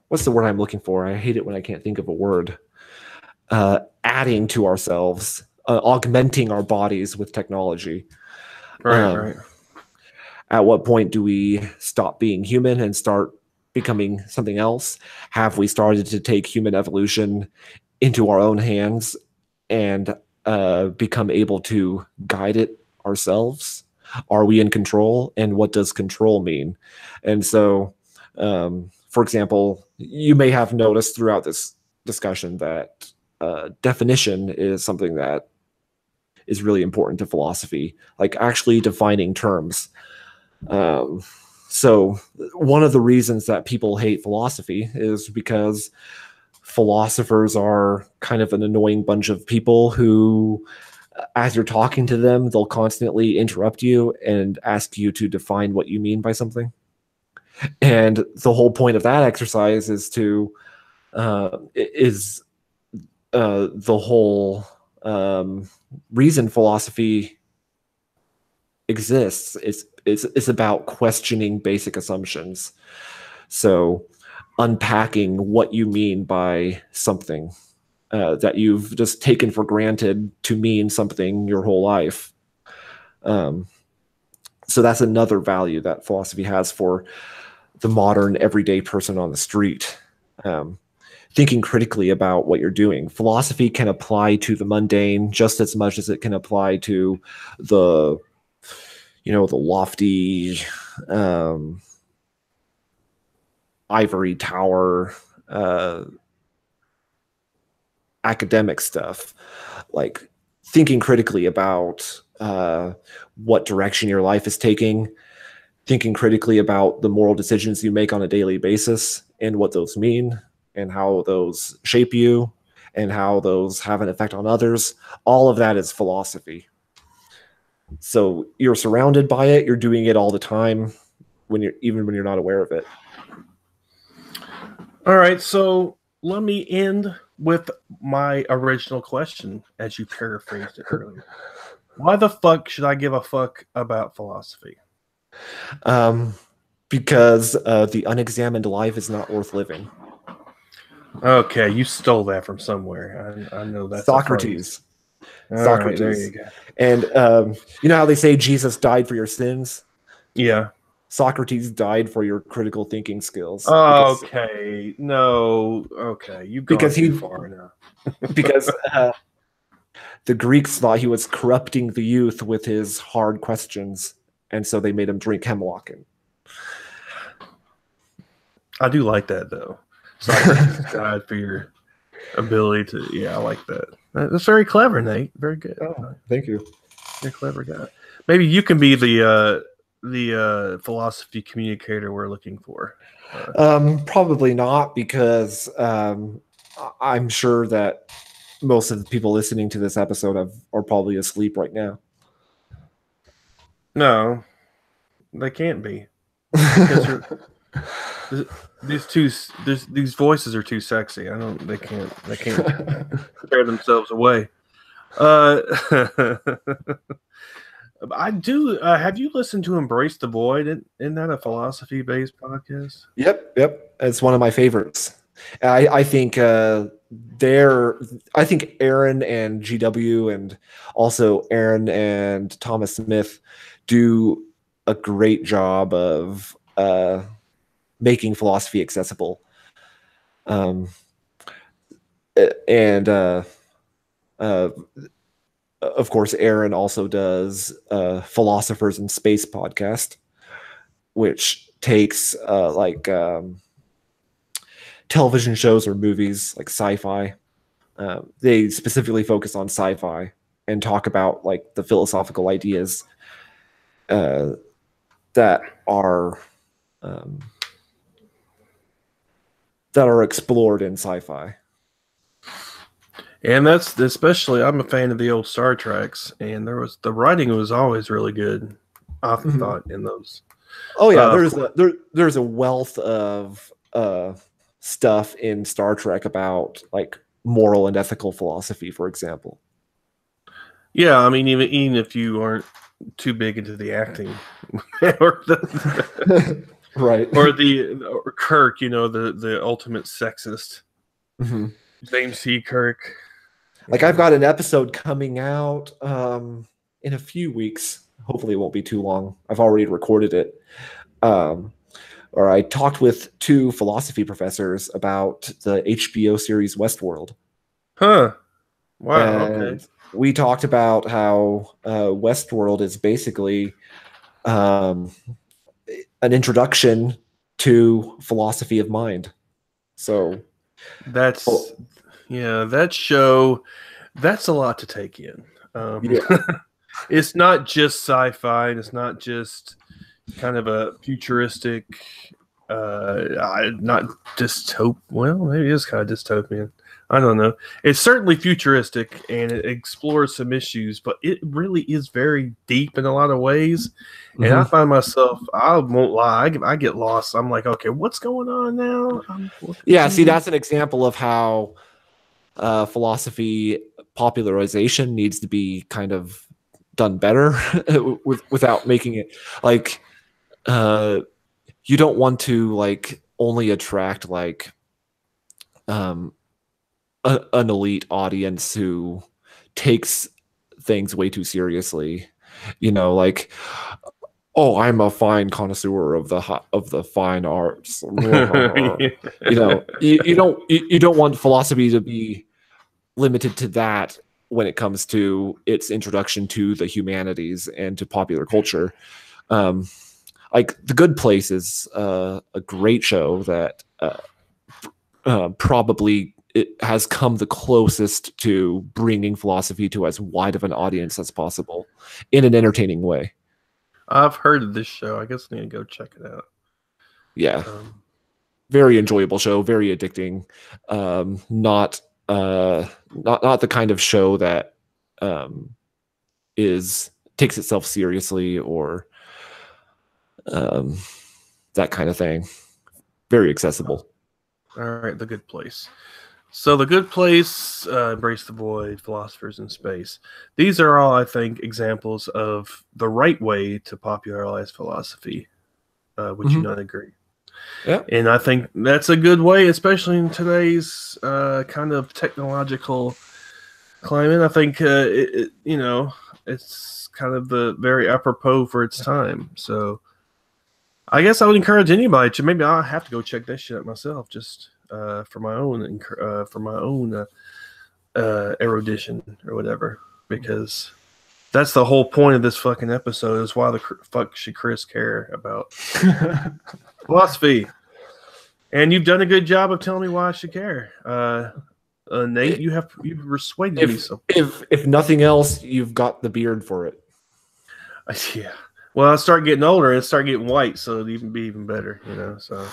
what's the word I'm looking for? I hate it when I can't think of a word. Adding to ourselves, augmenting our bodies with technology. Right. At what point do we stop being human and start becoming something else? Have we started to take human evolution into our own hands and become able to guide it ourselves? Are we in control? And what does control mean? And so For example, you may have noticed throughout this discussion that definition is something that is really important to philosophy, like actually defining terms. So one of the reasons that people hate philosophy is because philosophers are kind of an annoying bunch of people who, as you're talking to them, they'll constantly interrupt you and ask you to define what you mean by something. And the whole point of that exercise is to the whole reason philosophy exists. It's about questioning basic assumptions. So unpacking what you mean by something that you've just taken for granted to mean something your whole life. So that's another value that philosophy has for the modern everyday person on the street. Thinking critically about what you're doing. Philosophy can apply to the mundane just as much as it can apply to the, the lofty ivory tower academic stuff. Like thinking critically about what direction your life is taking, thinking critically about the moral decisions you make on a daily basis and what those mean, and how those shape you, and how those have an effect on others. All of that is philosophy. So you're surrounded by it. You're doing it all the time, even when you're not aware of it. All right, so let me end with my original question, as you paraphrased it earlier. Why the fuck should I give a fuck about philosophy? Because the unexamined life is not worth living. Okay, you stole that from somewhere. I know that's Socrates. Socrates. Right, there you go. And you know how they say Jesus died for your sins? Yeah. Socrates died for your critical thinking skills. Okay. No. Okay. You've gone too far now. Because the Greeks thought he was corrupting the youth with his hard questions, and so they made him drink hemlock. I do like that, though. Socrates died for your ability to. Yeah, I like that. That's very clever, Nate. Very good. Oh, thank you. You're a clever guy. Maybe you can be the philosophy communicator we're looking for. Probably not, because I'm sure that most of the people listening to this episode are probably asleep right now. No, they can't be. Because these voices are too sexy. They can't tear themselves away. I do. Have you listened to Embrace the Void? Isn't that a philosophy-based podcast? Yep. It's one of my favorites. I think I think Aaron and GW, and also Aaron and Thomas Smith, do a great job of making philosophy accessible. And of course, Aaron also does Philosophers in Space podcast, which takes television shows or movies like sci-fi. They specifically focus on sci-fi and talk about like the philosophical ideas that are explored in sci-fi. And that's especially, I'm a fan of the old Star Treks, and the writing was always really good. I thought in those. Oh yeah, there's a wealth of stuff in Star Trek about like moral and ethical philosophy, for example. Yeah, I mean, even if you aren't too big into the acting, or right, or Kirk, the ultimate sexist, James C. Kirk. Like I've got an episode coming out in a few weeks. Hopefully, it won't be too long. I've already recorded it. Or I talked with two philosophy professors about the HBO series Westworld. Huh. Wow. And okay. We talked about how Westworld is basically an introduction to philosophy of mind. So That's that show. That's a lot to take in. yeah. It's not just sci-fi, and it's not just kind of a futuristic, not dystop. Well, maybe it is kind of dystopian. I don't know. It's certainly futuristic, and it explores some issues, but it really is very deep in a lot of ways. And I find myself, I won't lie, I get lost. I'm like, okay, what's going on now? Yeah, see, that's an example of how philosophy popularization needs to be kind of done better without making it like you don't want to like only attract like an elite audience who takes things way too seriously. You know, like, oh, I'm a fine connoisseur of the fine arts. You know, you don't want philosophy to be limited to that when it comes to its introduction to the humanities and to popular culture. Like The Good Place is a great show that probably it has come the closest to bringing philosophy to as wide of an audience as possible in an entertaining way. I've heard of this show. I guess I need to go check it out. Yeah, very enjoyable show, very addicting. Not the kind of show that takes itself seriously or that kind of thing. Very accessible. All right, The Good Place. So The Good Place, Embrace the Void, Philosophers in Space. These are all, I think, examples of the right way to popularize philosophy. Would you not agree? Yeah. And I think that's a good way, especially in today's kind of technological climate. I think, it's kind of the very apropos for its time. So I guess I would encourage anybody to, maybe I'll have to go check that shit out myself, just for my own erudition or whatever, because that's the whole point of this fucking episode, is why the fuck should Chris care about philosophy? And you've done a good job of telling me why I should care. Nate, you've persuaded me. So if nothing else, you've got the beard for it. Yeah. Well, I start getting older and start getting white, so it'd even be even better, you know. So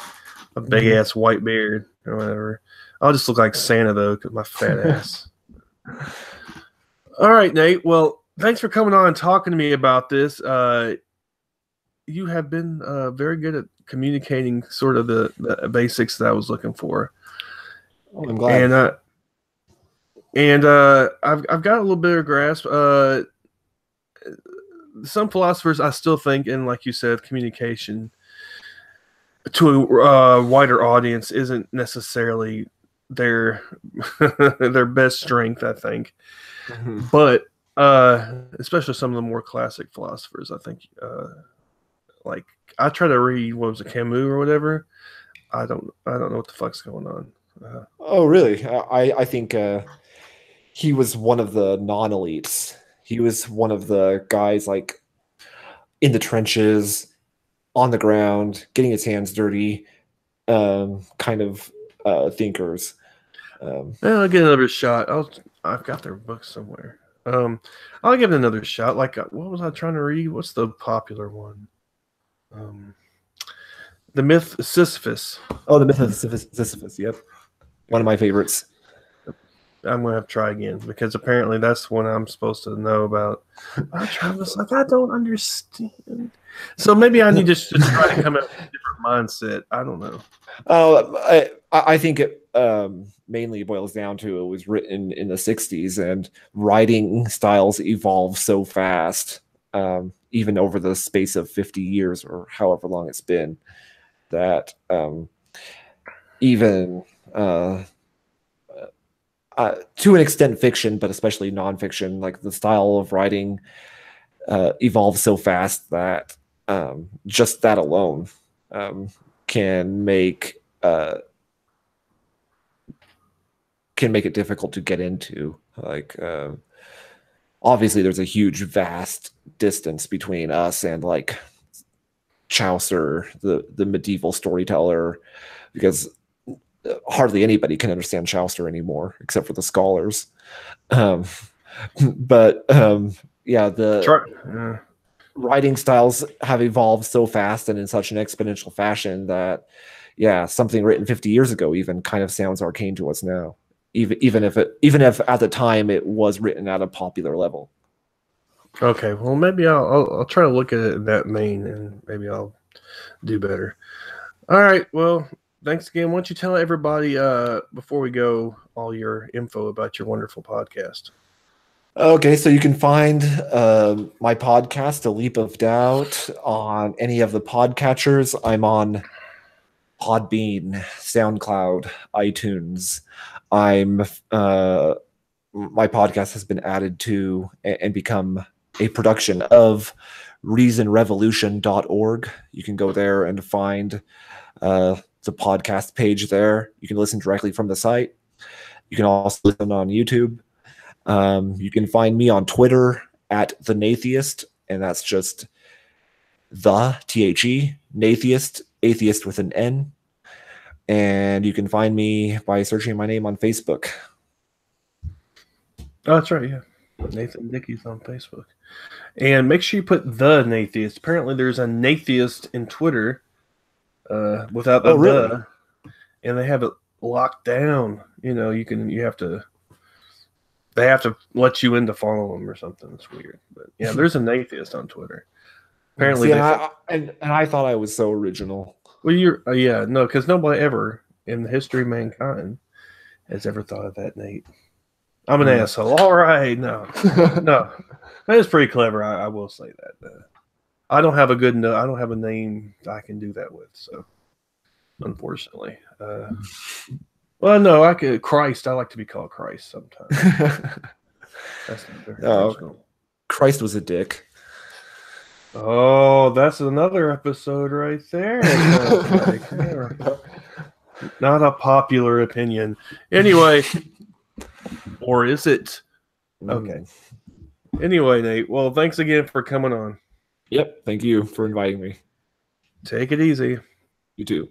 a big ass white beard or whatever. I'll just look like Santa though, because my fat ass. All right, Nate. Well, thanks for coming on and talking to me about this. You have been very good at communicating sort of the basics that I was looking for. Oh, I'm glad. And I've got a little bit of grasp. Some philosophers, I still think, and like you said, communication to a wider audience isn't necessarily their their best strength, I think. But especially some of the more classic philosophers, I think, like I try to read, what was it, Camus or whatever. I don't know what the fuck's going on. Oh, really? I think he was one of the non-elites. He was one of the guys like in the trenches, on the ground, getting his hands dirty, kind of thinkers. I'll get another shot. I've got their books somewhere. I'll give it another shot. Like, what was I trying to read? What's the popular one? The Myth of Sisyphus. Oh, The Myth of Sisyphus. Yep, one of my favorites. I'm gonna have to try again, because apparently that's one I'm supposed to know about. I try this, like, I don't understand. So maybe I need to just try to come up with a different mindset. I don't know. Oh, I think it mainly boils down to it was written in the 60s, and writing styles evolve so fast, even over the space of 50 years or however long it's been, that even to an extent fiction, but especially nonfiction, like the style of writing evolves so fast that just that alone can make it difficult to get into. Like, obviously there's a huge vast distance between us and like Chaucer, the medieval storyteller, because hardly anybody can understand Chaucer anymore except for the scholars. Um, but yeah, the writing styles have evolved so fast and in such an exponential fashion that, yeah, something written 50 years ago even kind of sounds arcane to us now, even if at the time it was written at a popular level. Okay, well, maybe I'll try to look at it in that vein, and maybe I'll do better. All right, well, thanks again. Why don't you tell everybody before we go all your info about your wonderful podcast? Okay, so you can find my podcast, A Leap of Doubt, on any of the podcatchers. I'm on Podbean, SoundCloud, iTunes. My podcast has been added to and become a production of reasonrevolution.org. You can go there and find the podcast page there. You can listen directly from the site. You can also listen on YouTube. You can find me on Twitter at the Nathiest, and that's just the THE Nathiest, atheist with an N. And you can find me by searching my name on Facebook. Oh, that's right, yeah. Nathan Dickey's on Facebook. And make sure you put the Nathiest. Apparently there's a Nathiest in Twitter without the the, and they have it locked down. You know, they have to let you in to follow them or something. It's weird. But yeah, there's a Nathiest on Twitter. Apparently, and I thought I was so original. Well, you're no, because nobody ever in the history of mankind has ever thought of that, Nate. I'm an asshole. All right, no, that is pretty clever. I will say that. I don't have a name I can do that with. So, unfortunately, well, no, I could Christ. I like to be called Christ sometimes. That's not very original. Christ was a dick. Oh, that's another episode right there. Not a popular opinion. Anyway, or is it? Okay. Anyway, Nate, well, thanks again for coming on. Yep. Thank you for inviting me. Take it easy. You too.